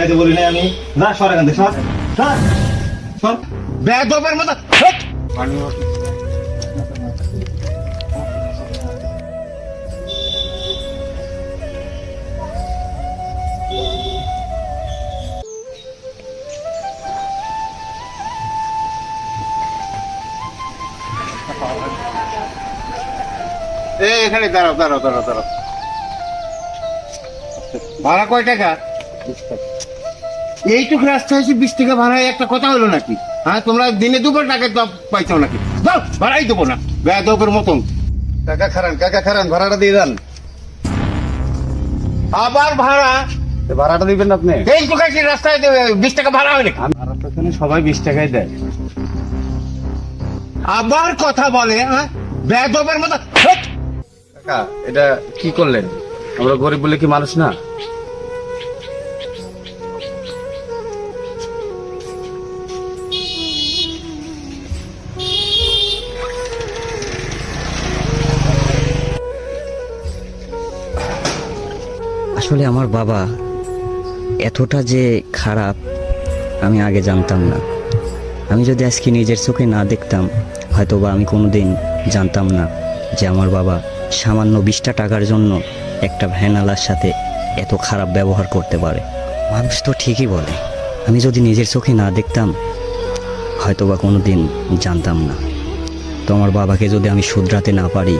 যাইতে বলি নাই আমি। যা সর এখান থেকে, সর সর সর, বেয়াদবের মতো। হেৎ! এখানে দাঁড়াও দাঁড়াও দাঁড়াও দাঁড়াও। ভাড়া কয় টাকা? এইটুকু রাস্তা হয়েছে 20 টাকা ভাড়া, একটা কথা হলো নাকি? হ্যাঁ, তোমরা দিনে দুপুর টাকা পাইছো নাকি? দাও, ভাড়াই দেবো না, বেয়াদবের মতন। কাকা খারান, ভাড়াটা দিয়ে দেন। আবার ভাড়া? ভাড়াটা দিবেন আপনি? এইটুকু এসে রাস্তায় 20 টাকা ভাড়া হয় নাকি? ভাড়া তো এখানে সবাই 20 টাকাই দেয়। আবার কথা বলে, হ্যাঁ, বেয়াদবের মতো। হেৎ! কাকা এটা কি করলেন? আমরা গরিব বলে কি মানুষ না? আসলে আমার বাবা এতটা যে খারাপ আমি আগে জানতাম না। আমি যদি আজকে নিজের চোখে না দেখতাম, হয়তো বা আমি কোনোদিন জানতাম না যে আমার বাবা সামান্য 20টা টাকার জন্য একটা ভ্যানালার সাথে এত খারাপ ব্যবহার করতে পারে। মানুষ তো ঠিকই বলে, আমি যদি নিজের চোখে না দেখতাম হয়তো বা কোনোদিন জানতাম না। তো আমার বাবাকে যদি আমি শুধরাতে না পারি,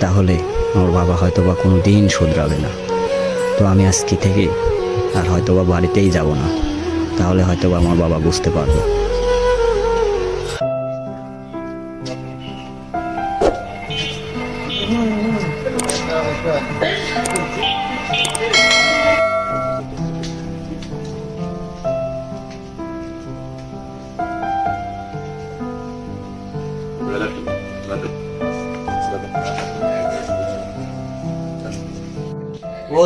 তাহলে আমার বাবা হয়তো বা কোনো দিন শুধরাবে না। তো আমি আজকে থেকে আর হয়তো বা বাড়িতেই যাব না, তাহলে হয়তো বা আমার বাবা বুঝতে পারবে। ও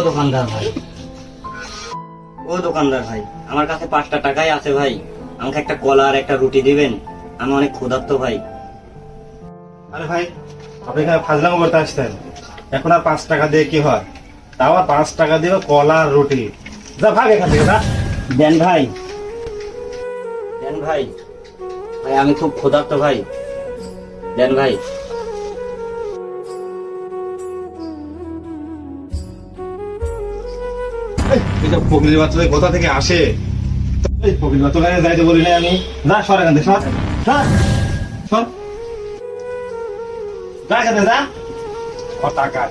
দোকানদার ভাই, আমার কাছে 5টা টাকাই আছে ভাই, আমাকে একটা কলা আর একটা রুটি দিবেন, আমি অনেক ক্ষুধার্ত ভাই। আরে ভাই, আপনি এখানে ফাজলামো করতে আসতেন, এখন আর 5 টাকা দিয়ে কি হয়? তাও আর 5 টাকা দিয়ে কলা আর রুটি। যা ভাগ এখান থেকে, যা। দেন ভাই, ভাই আমি খুব ক্ষুধার্ত ভাই, দেন ভাই। এটা ফকিরের বাচ্চাদের কোথা থেকে আসে? এই ফকির বাচ্চা যাইতে বলি নাই আমি। যা সর এখান থেকে, সর সর সর, যা এখান থেকে, যা। টাকা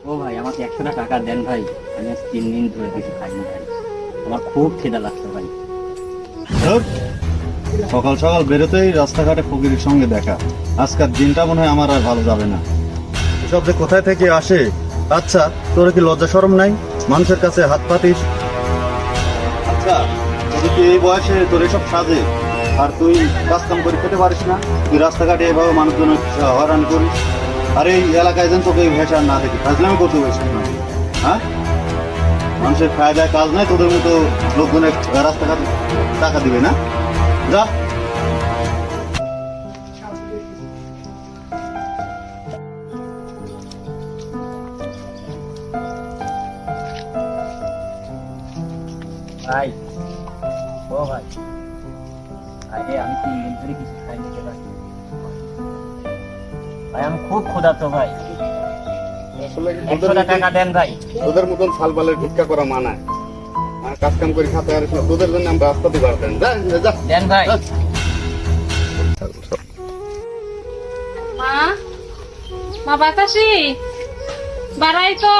ও ভাই, আমাকে 100টা টাকা দেন ভাই, আমি আজ 3 দিন ধরে কিছু খাইনি ভাই, আমার খুব খিদা লাগছে ভাই। সকাল সকাল বেরোতেই রাস্তাঘাটে ফকিরের সঙ্গে দেখা, আজকের দিনটা মনে হয় আমার আর ভালো যাবে না। এসব যে কোথায় থেকে আসে? আচ্ছা, তোর কি লজ্জা শরম নাই? মানুষের কাছে হাত পাতিস। আচ্ছা, তোর কি এই বয়সে তোর এসব সাজে? আর তুই কাজ কাম করে খেতে পারিস না? তুই রাস্তাঘাটে এভাবে মানুষজন হয়রান করিস, আর এই এলাকায় যেন তোকে এই ভেসা না দেখি, ফাজলামি করতে হয়েছে না? হ্যাঁ, মানুষের খায় দায় কাজ নাই, তোদের মতো লোকজনের রাস্তাঘাটে টাকা দিবে না? যা। ভাই, ও ভাই, আরে আমি 3 দিন ধরে কিছু খাইনি ভাই, ভাই আমি খুব ক্ষুধার্ত ভাই, 100টা টাকা দেন ভাই। তোদের মতন সালবালের ভিক্ষা করা মানায়, আর কাজ কাম করে খাতে পারিস না, তোদের জন্য আমরা রাস্তা দিয়ে পারবেন। যা যা দেন ভাই। মা, মা বাতাসি বাড়াই তো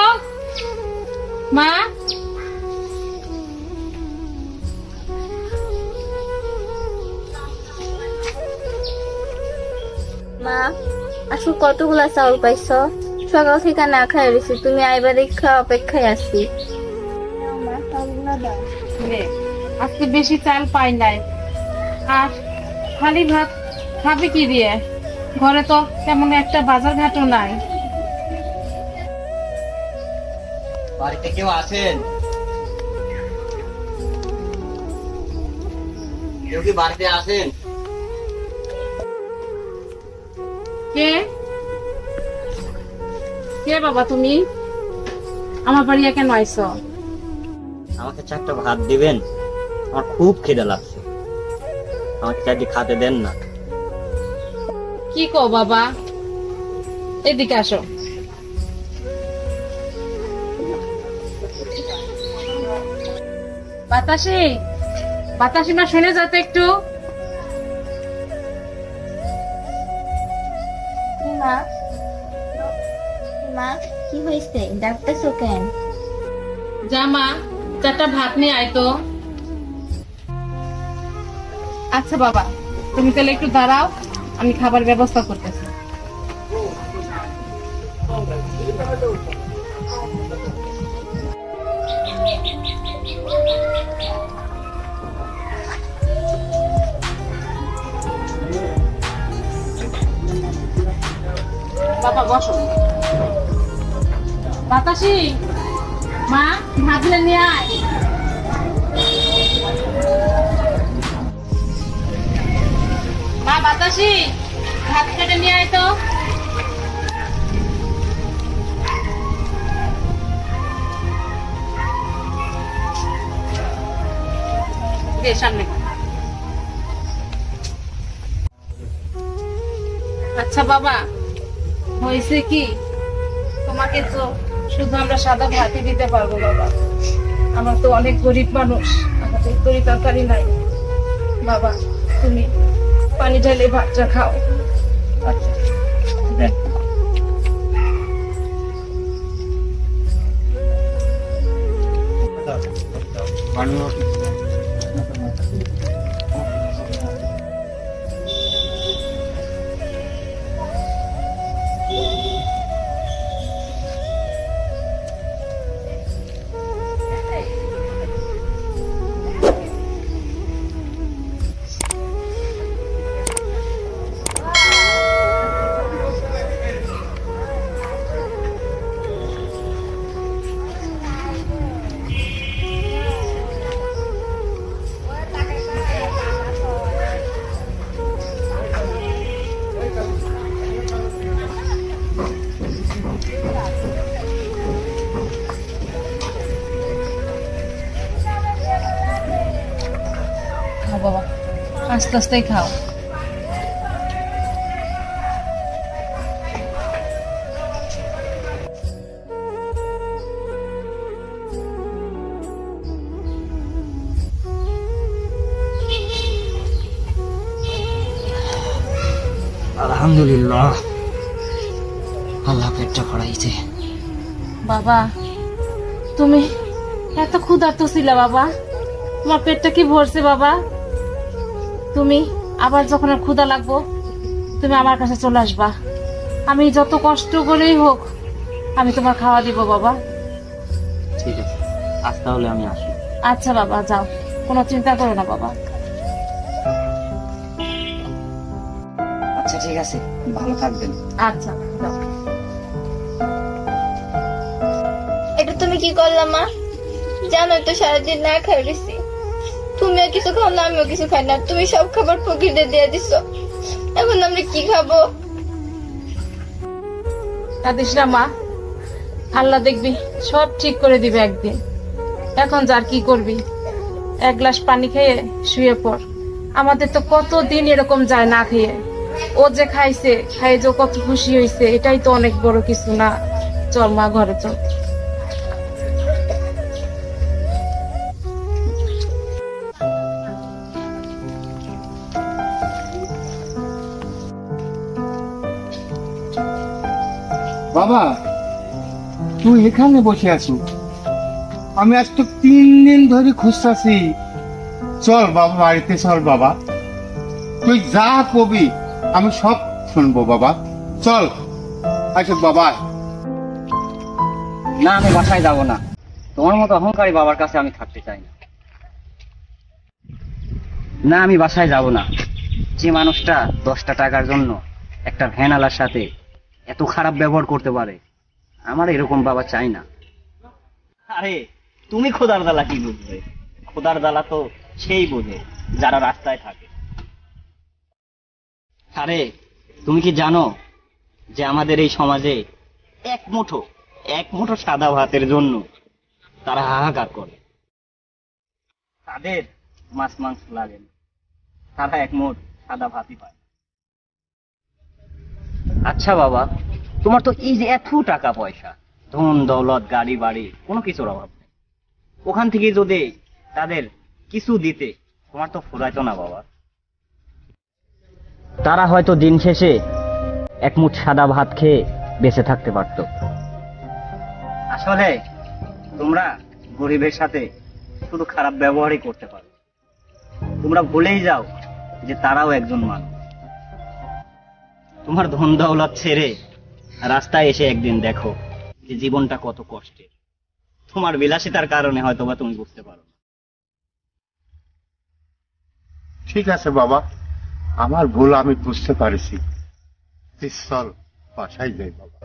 মা। মা, আসলে কতগুলা চাউল পাইছো? সকাল থেকে না খাই রয়েছি, তুমি আইবা দেখা অপেক্ষায় আছি। আজকে বেশি চাল পাই নাই, আর খালি ভাত খাবে কি দিয়ে? ঘরে তো তেমন একটা বাজার ঘাটও নাই। বাড়িতে কেউ আছেন? কেউ কি বাড়িতে আছেন? কে কে বাবা তুমি আমার বাড়ি কেন আইছো? আমাকে 4টা ভাত দিবেন? আমার খুব খিদে লাগছে, আমাকে 4টি খেতে দেন না। কি কও বাবা, এদিকে আসো। বাতাসি, বাতাসি মা শুনে যাতে একটু। মা মা কি হয়েছে, ডাক্তারছো কেন? যা মা, 4টা ভাত নিয়ে আয় তো। আচ্ছা বাবা, তুমি তাহলে একটু দাঁড়াও, আমি খাবার ব্যবস্থা করতেছি। বাবা বসো। বাতাসি মা, ভাতগুলো নিয়ে আয়। মা বাতাসি, ভাত কেটে নিয়ে আয় তো। দে সামনে। আচ্ছা বাবা, হয়েছে কি, তোমাকে তো শুধু আমরা সাদা ভাতই দিতে পারবো বাবা। আমরা তো অনেক গরিব মানুষ, আমাদের তরি তরকারি নাই বাবা। তুমি পানি ঢেলে ভাতটা খাও। আচ্ছা দেখ। খাও বাবা, আস্তে আস্তে খাও। আলহামদুলিল্লাহ, আল্লাহ পেটটা ভরাইছে। বাবা তুমি এত ক্ষুধার্ত ছিলে বাবা, তোমার পেটটা কি ভরছে বাবা? তুমি আবার যখন আর ক্ষুধা লাগবো তুমি আমার কাছে চলে আসবা, আমি যত কষ্ট করেই হোক আমি তোমার খাওয়া দিব বাবা। ঠিক আছে, আজ তাহলে আমি আসি। আচ্ছা বাবা যাও, কোনো চিন্তা করো না বাবা। আচ্ছা ঠিক আছে, ভালো থাকবেন। আচ্ছা যাও। এটা তুমি কি করলা মা? জানো তো সারাদিন না খাই রয়েছি, তুমিও কিছু খাও না আমিও কিছু খাই না, তুমি সব খাবার ফকিরদের দিয়ে দিছো, এখন আমরা কি খাবো? কাঁদিস না মা, আল্লাহ দেখবি সব ঠিক করে দিবে একদিন। এখন যার কি করবি, 1 গ্লাস পানি খেয়ে শুয়ে পড়। আমাদের তো কতদিন এরকম যায় না খেয়ে, ও যে খাইছে, খাই যে কত খুশি হয়েছে, এটাই তো অনেক বড় কিছু না। চল মা, ঘরে চল। বাবা তুই এখানে বসে আছো, আমি আজ তো 3 দিন ধরে খুঁজতাছি। চল বাবা বাড়িতে চল বাবা, তুই যা কবি আমি সব শুনবো বাবা, চল। আচ্ছা বাবা। না, আমি বাসায় যাব না, তোমার মতো অহংকারী বাবার কাছে আমি থাকতে চাই না। না, আমি বাসায় যাব না। যে মানুষটা 10টা টাকার জন্য একটা ভ্যানওয়ালার সাথে এত খারাপ ব্যবহার করতে পারে, আমার এরকম বাবা চাই না। আরে তুমি খোদার জ্বালা কি বুঝবে? খোদার জ্বালা তো সেই বোঝে যারা রাস্তায় থাকে। আরে তুমি কি জানো যে আমাদের এই সমাজে এক মুঠো সাদা ভাতের জন্য তারা হাহাকার করে। তাদের মাছ মাংস লাগে না, তারা এক মুঠ সাদা ভাতই পায়। আচ্ছা বাবা, তোমার তো এই যে এত টাকা পয়সা, ধন দৌলত, গাড়ি বাড়ি, কোনো কিছুর অভাব নেই, ওখান থেকে যদি তাদের কিছু দিতে তোমার তো ফুরাইতো না বাবা। তারা হয়তো দিন শেষে এক মুঠ সাদা ভাত খেয়ে বেঁচে থাকতে পারত। আসলে তোমরা গরিবের সাথে শুধু খারাপ ব্যবহারই করতে পারো। তোমরা ভুলেই যাও যে তারাও একজন মানুষ। তোমার ধন দৌলত ছেড়ে রাস্তায় এসে একদিন দেখো যে জীবনটা কত কষ্টের। তোমার বিলাসিতার কারণে হয়তো বা তুমি বুঝতে পারো না। ঠিক আছে বাবা, আমার ভুল আমি বুঝতে পারছি। তুই চল বাসায় যাই বাবা।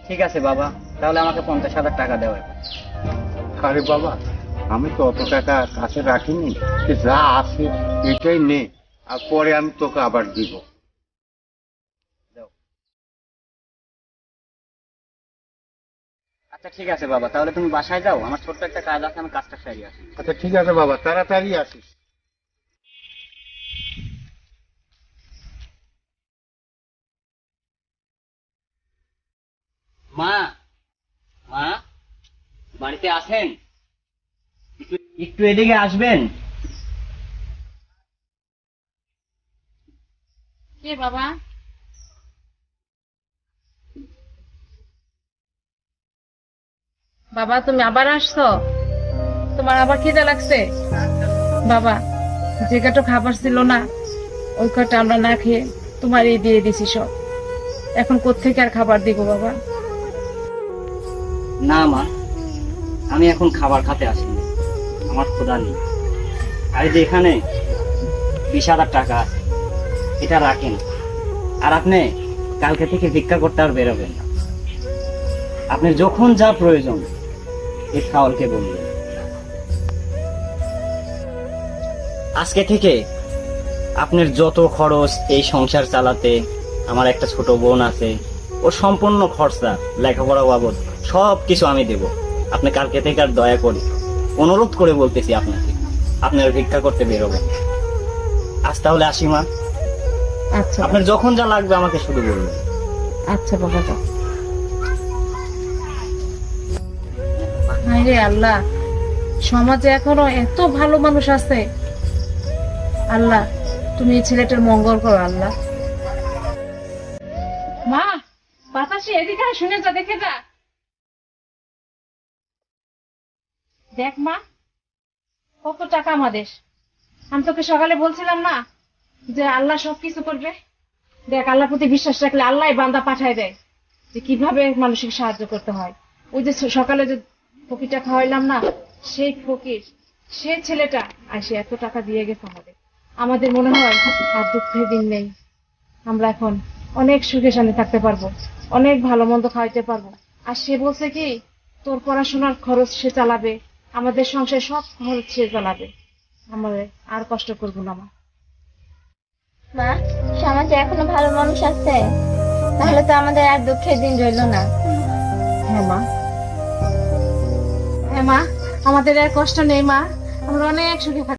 ঠিক আছে বাবা, তাহলে আমাকে 50,000 টাকা দেওয়া। আরে বাবা, আমি তো অত টাকা কাছে রাখিনি, তুই যা আছে এটাই নে, আর পরে আমি তোকে আবার দিব। আচ্ছা ঠিক আছে বাবা, তাহলে তুমি বাসায় যাও, আমার ছোট্ট একটা কাজ আছে, আমি কাজটা সারিয়ে আসি। আচ্ছা ঠিক আছে বাবা, তাড়াতাড়ি আসিস। মা, মা, বাড়িতে আছেন? একটু এদিকে আসবেন। কে বাবা? বাবা তুমি আবার আসছো? তোমার আবার খিদে লাগছে? বাবা, যে কটা খাবার ছিল না ওই কটা আমরা না খেয়ে তোমার এই দিয়ে দিছি সব। এখন কোত্থেকে আর খাবার দিব বাবা? না মা, আমি এখন খাবার খেতে আসিনি, আমার ক্ষুধা নেই। আর এই যে এখানে 20,000 টাকা আছে, এটা রাখেন। আর আপনি কালকে থেকে ভিক্ষা করতে আর বেরোবেন না। আপনার যখন যা প্রয়োজন এই খাওয়ালকে বলবেন। আজকে থেকে আপনার যত খরচ এই সংসার চালাতে, আমার একটা ছোট বোন আছে, ওর সম্পূর্ণ খরচা লেখাপড়া বাবদ সব কিছু আমি দেব। আপনি কালকে থেকে আর দয়া করে অনুরোধ করে বলতেছি আপনাকে, আপনার ভিক্ষা করতে বেরোবেন। আজ তাহলে আসি মা। আচ্ছা আপনার যখন যা লাগবে আমাকে শুধু বলবেন। আচ্ছা বাবা যাও। হায় রে আল্লাহ, সমাজে এখনো এত ভালো মানুষ আছে। আল্লাহ তুমি এই ছেলেটার মঙ্গল করো আল্লাহ। মা, বাতাসে এদিকে আয়, শুনে যা, দেখে যা। দেখ মা, কত টাকা আমাদের। আমি তোকে সকালে বলছিলাম না যে আল্লাহ সবকিছু করবে। দেখ, আল্লাহর প্রতি বিশ্বাস রাখলে আল্লাহ বান্দা পাঠায় দেয় যে কিভাবে মানুষকে সাহায্য করতে হয়। ওই যে সকালে যে ফকিরটা খাওয়াইলাম না, সেই ফকির, সে ছেলেটা আর সে এত টাকা দিয়ে গেছে আমাদের। আমাদের মনে হয় আর দুঃখের দিন নেই। আমরা এখন অনেক সুখে শান্তি থাকতে পারবো, অনেক ভালো মন্দ খাওয়াইতে পারবো। আর সে বলছে কি তোর পড়াশোনার খরচ সে চালাবে, আমাদের সংসার সব খরচ সে চালাবে, আমাদের আর কষ্ট করবো না। মা, মা, সমাজে এখনো ভালো মানুষ আছে, তাহলে তো আমাদের আর দুঃখের দিন রইলো না। হ্যাঁ মা, হ্যাঁ মা, আমাদের আর কষ্ট নেই মা, আমরা অনেক সুখে থাকবো।